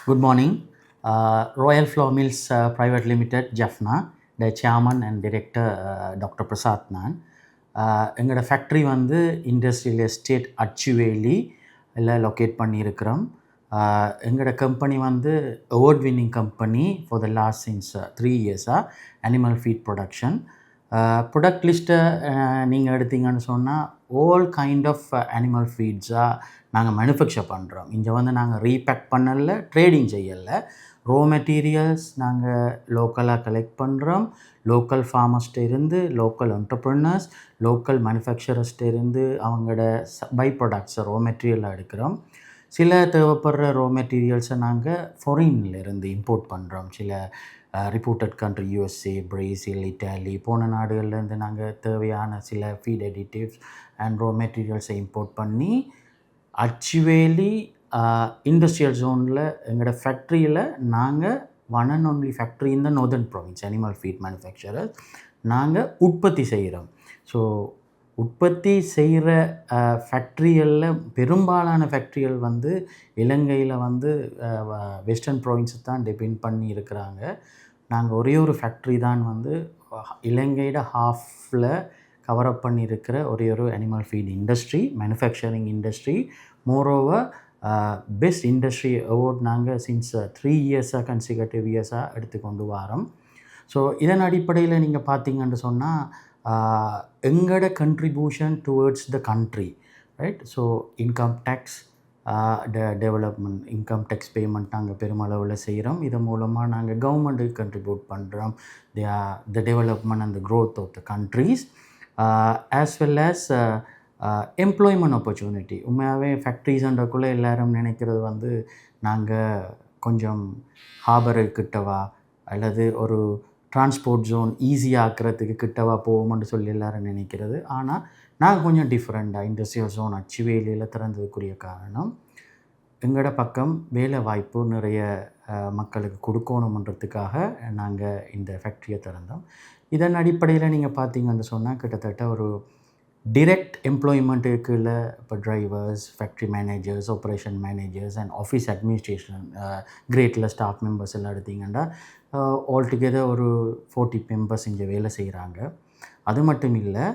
Good morning. Royal Flour Mills Private Limited, Jaffna, the chairman and director Dr. Prasad Nan. எங்களோட factory வந்து industrial estate அச்சுவேலி எல்லாம் locate பண்ணியிருக்கிறோம். எங்களோட company வந்து award winning company for the last since 3 இயர்ஸாக animal feet production. Product லிஸ்ட்டை நீங்கள் எடுத்தீங்கன்னு சொன்னால் ஆல் கைண்ட் ஆஃப் அனிமல் ஃபீட்ஸாக நாங்கள் மேனுஃபேக்சர் பண்ணுறோம். இங்கே வந்து நாங்கள் ரீபேக் பண்ணல, ட்ரேடிங் செய்யலை. ரோ மெட்டீரியல்ஸ் நாங்கள் லோக்கலாக கலெக்ட் பண்ணுறோம். லோக்கல் ஃபார்மர்ஸ்ட்டு இருந்து, லோக்கல் என்டர்ப்ரனர்ஸ், லோக்கல் மேனுஃபேக்சரர்ஸ்ட்டு இருந்து அவங்களோட பை ப்ராடக்ட்ஸை ரோ மெட்டீரியலாக எடுக்கிறோம். சில தேவைப்படுற ரோ மெட்டீரியல்ஸை நாங்கள் ஃபாரின்லேருந்து இம்போர்ட் பண்ணுறோம். சில reported country USA, Brazil, Italy போன நாடுகள்லேருந்து நாங்கள் தேவையான சில ஃபீட் எடிட்டிவ்ஸ் அண்ட் ரோ மெட்டீரியல்ஸை இம்போர்ட் பண்ணி அச்சுவேலி இண்டஸ்ட்ரியல் ஜோனில் எங்களோட ஃபேக்ட்ரியில் நாங்கள் ஒன் அண்ட் ஒன்லி ஃபேக்ட்ரி இந்த northern province animal feed manufacturer நாங்கள் உற்பத்தி செய்கிறோம். ஸோ உற்பத்தி செய்கிற ஃபேக்ட்ரிகளில் பெரும்பாலான ஃபேக்ட்ரிகள் வந்து இலங்கையில் வந்து வெஸ்டர்ன் ப்ராவின்ஸை தான் டிபெண்ட் பண்ணி இருக்கிறாங்க. நாங்கள் ஒரே ஒரு ஃபேக்ட்ரி தான் வந்து இலங்கையோட ஹாஃபில் கவரப் பண்ணியிருக்கிற ஒரே ஒரு animal feed industry, manufacturing industry. Moreover best industry award நாங்கள் சின்ஸ் 3 இயர்ஸாக கன்சிகட்டிவ் இயர்ஸாக எடுத்துக்கொண்டு வரோம். ஸோ இதன் அடிப்படையில் நீங்கள் பார்த்தீங்கன்னு சொன்னால் எங்களோட contribution towards the country, right? So income tax, development income tax payment நாங்கள் பெருமளவில் செய்கிறோம். இதன் மூலமாக நாங்கள் கவர்மெண்ட்டுக்கு கண்ட்ரிபியூட் பண்ணுறோம் the development and the growth of the countries as well as employment opportunity. உண்மையாகவே ஃபேக்ட்ரிஸ்ன்றக்குள்ளே எல்லோரும் நினைக்கிறது வந்து நாங்கள் கொஞ்சம் ஹார்பரு கிட்டவா அல்லது ஒரு டிரான்ஸ்போர்ட் ஜோன் ஈஸியாக ஆக்கிறதுக்கு கிட்டவா போவோம்னு சொல்லி எல்லோரும் நினைக்கிறது. ஆனால் நாங்கள் கொஞ்சம் டிஃப்ரெண்ட்டாக இண்டஸ்ட்ரியல் ஜோன் அச்சுவேலியில் திறந்ததுக்குரிய காரணம் எங்களோட பக்கம் வேலை வாய்ப்பு நிறைய மக்களுக்கு கொடுக்கணுன்றதுக்காக நாங்கள் இந்த ஃபேக்ட்ரியை திறந்தோம். இதன் அடிப்படையில் நீங்கள் பார்த்தீங்கன்னு சொன்னால் கிட்டத்தட்ட ஒரு டிரெக்ட் எம்ப்ளாய்மெண்ட்டுக்குள்ள இப்போ drivers, factory managers, operation managers and office administration கிரேட்டில் ஸ்டாஃப் மெம்பர்ஸ் எல்லாம் எடுத்திங்கன்னா ஆல்டுகெதர் ஒரு 40 மெம்பர்ஸ் இங்கே வேலை செய்கிறாங்க. அது மட்டும் இல்லை,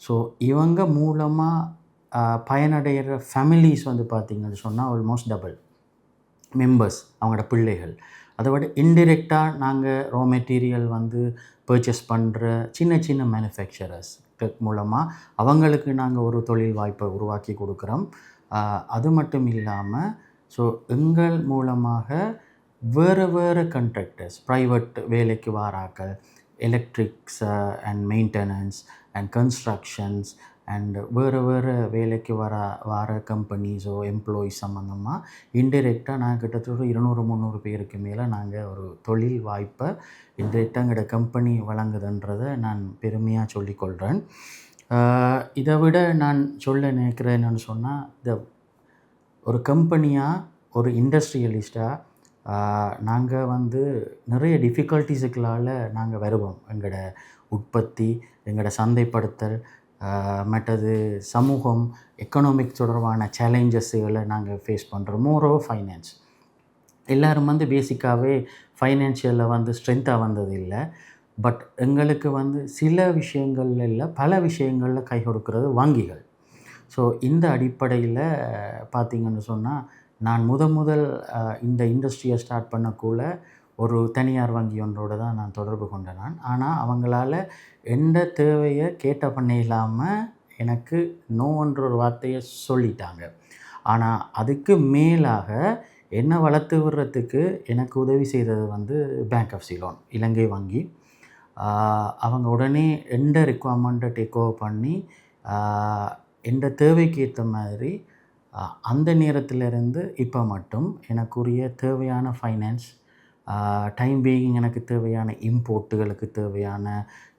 ஸோ இவங்க மூலமாக பயனடைகிற ஃபேமிலிஸ் வந்து பார்த்திங்கன்னு சொன்னால் ஆல்மோஸ்ட் டபுள் மெம்பர்ஸ், அவங்களோட பிள்ளைகள். அதை விட இன்டிரெக்டாக நாங்கள் ரா மெட்டீரியல் வந்து பர்ச்சேஸ் பண்ணுற சின்ன சின்ன மேனுஃபேக்சரர்ஸ் மூலமாக அவங்களுக்கு நாங்கள் ஒரு தொழில் வாய்ப்பை உருவாக்கி கொடுக்குறோம். அது மட்டும் இல்லாமல் ஸோ எங்கள் மூலமாக வேறு வேறு கான்ட்ராக்டர்ஸ், ப்ரைவேட் வேலைக்கு வாராக்கள், electrics and maintenance and constructions and வேறு வேலைக்கு வர கம்பெனிஸோ எம்ப்ளாயிஸ் சம்மந்தமாக இன்டிரெக்டாக நாங்கள் கிட்டத்தட்ட ஒரு 200-300 பேருக்கு மேலே நாங்கள் ஒரு தொழில் வாய்ப்பை இன்டிரெக்டாக எங்களோட கம்பெனி வழங்குதுன்றதை நான் பெருமையாக சொல்லிக்கொள்கிறேன். இதை விட நான் சொல்ல நினைக்கிறேன் என்னென்னு சொன்னால், ஒரு கம்பெனியாக ஒரு இண்டஸ்ட்ரியலிஸ்ட்டாக நாங்கள் வந்து நிறைய டிஃபிகல்ட்டிஸுக்களால் நாங்கள் வருவோம். எங்களோட உற்பத்தி, எங்களோட சந்தைப்படுத்தல், மற்றது சமூகம், எக்கனாமிக் தொடர்பான சேலஞ்சஸ்களை நாங்கள் ஃபேஸ் பண்ணுறோம். மோரோவர் ஃபைனான்ஸ், எல்லோரும் வந்து பேசிக்காகவே ஃபைனான்ஷியலில் வந்து ஸ்ட்ரென்த்தாக வந்தது இல்லை. பட் எங்களுக்கு வந்து சில விஷயங்கள்ல இல்லை, பல விஷயங்களில் கை கொடுக்கறது வங்கிகள். ஸோ இந்த அடிப்படையில் பார்த்திங்கன்னு சொன்னால், நான் முதல் இந்த இண்டஸ்ட்ரியை ஸ்டார்ட் பண்ணக்குள்ள ஒரு தனியார் வங்கி ஒன்றோடு தான் நான் தொடர்பு கொண்டேன். ஆனால் அவங்களால எந்த தேவையை கேட்ட பண்ண இல்லாமல் எனக்கு நோன்ற ஒரு வார்த்தையை சொல்லிட்டாங்க. ஆனால் அதுக்கு மேலாக என்னை வளர்த்து விடுறதுக்கு எனக்கு உதவி செய்தது வந்து பேங்க் ஆஃப் சிலோன், இலங்கை வங்கி. அவங்க உடனே எந்த ரெக்குவயர்மெண்ட்டை டேக் ஓவர் பண்ணி எந்த தேவைக்கு ஏற்ற மாதிரி அந்த நேரத்திலிருந்து இப்போ மட்டும் எனக்குரிய தேவையான ஃபைனான்ஸ், டைம் பீயிங் எனக்கு தேவையான இம்போர்ட்டுகளுக்கு தேவையான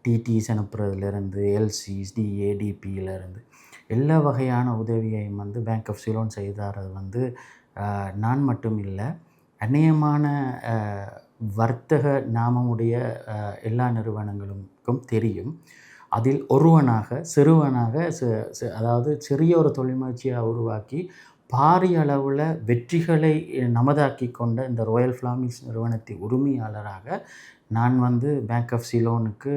டிடிஸ் அனுப்புறதுலேருந்து எல்சிஸ், டிஏ, டிபியிலேருந்து எல்லா வகையான உதவியையும் வந்து பேங்க் ஆஃப் சிலோன் செய்தாரது வந்து நான் மட்டும் இல்லை, அநேகமான வர்த்தக நாமமுடைய எல்லா நிறுவனங்களுக்கும் தெரியும். அதில் ஒருவனாக, சிறுவனாக, அதாவது சிறிய ஒரு தொழில் முயற்சியை உருவாக்கி பாரிய அளவில் வெற்றிகளை நமதாக்கி கொண்ட இந்த ராயல் ஃப்ளாமிங்ஸ் நிறுவனத்தின் உரிமையாளராக நான் வந்து பேங்க் ஆஃப் சிலோனுக்கு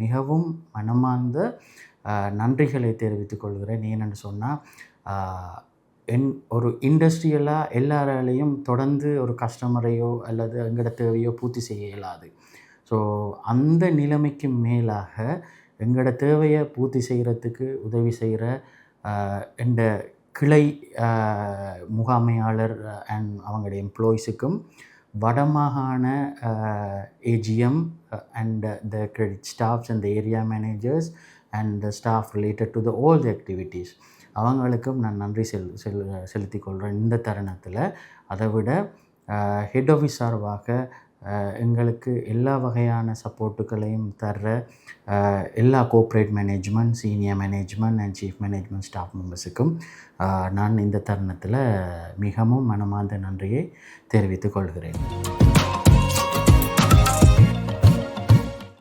மிகவும் மனமார்ந்த நன்றிகளை தெரிவித்துக் கொள்கிறேன். ஏனென்று சொன்னால் ஒரு இண்டஸ்ட்ரியலாக எல்லாராலையும் தொடர்ந்து ஒரு கஸ்டமரையோ அல்லது எங்களோட தேவையோ பூர்த்தி செய்ய இயலாது. ஸோ அந்த நிலைமைக்கு மேலாக எங்களோட தேவையை பூர்த்தி செய்கிறதுக்கு உதவி செய்கிற இந்த கிளை முகாமையாளர் அண்ட் அவங்களுடைய எம்ப்ளாயீஸுக்கும் வடமாகாண AGM and the credit staffs and the area managers and the staff related to the all the activities அவங்களுக்கும் நான் நன்றி செலுத்திக் கொள்கிறேன் இந்த தருணத்தில். அதை விட ஹெட் ஆஃபீஸ் சார்பாக எங்களுக்கு எல்லா வகையான சப்போர்ட்டுகளையும் தர்ற எல்லா corporate management, senior management and chief management staff மெம்பர்ஸுக்கும் நான் இந்த தருணத்தில் மிகவும் மனமார்ந்த நன்றியை தெரிவித்துக் கொள்கிறேன்.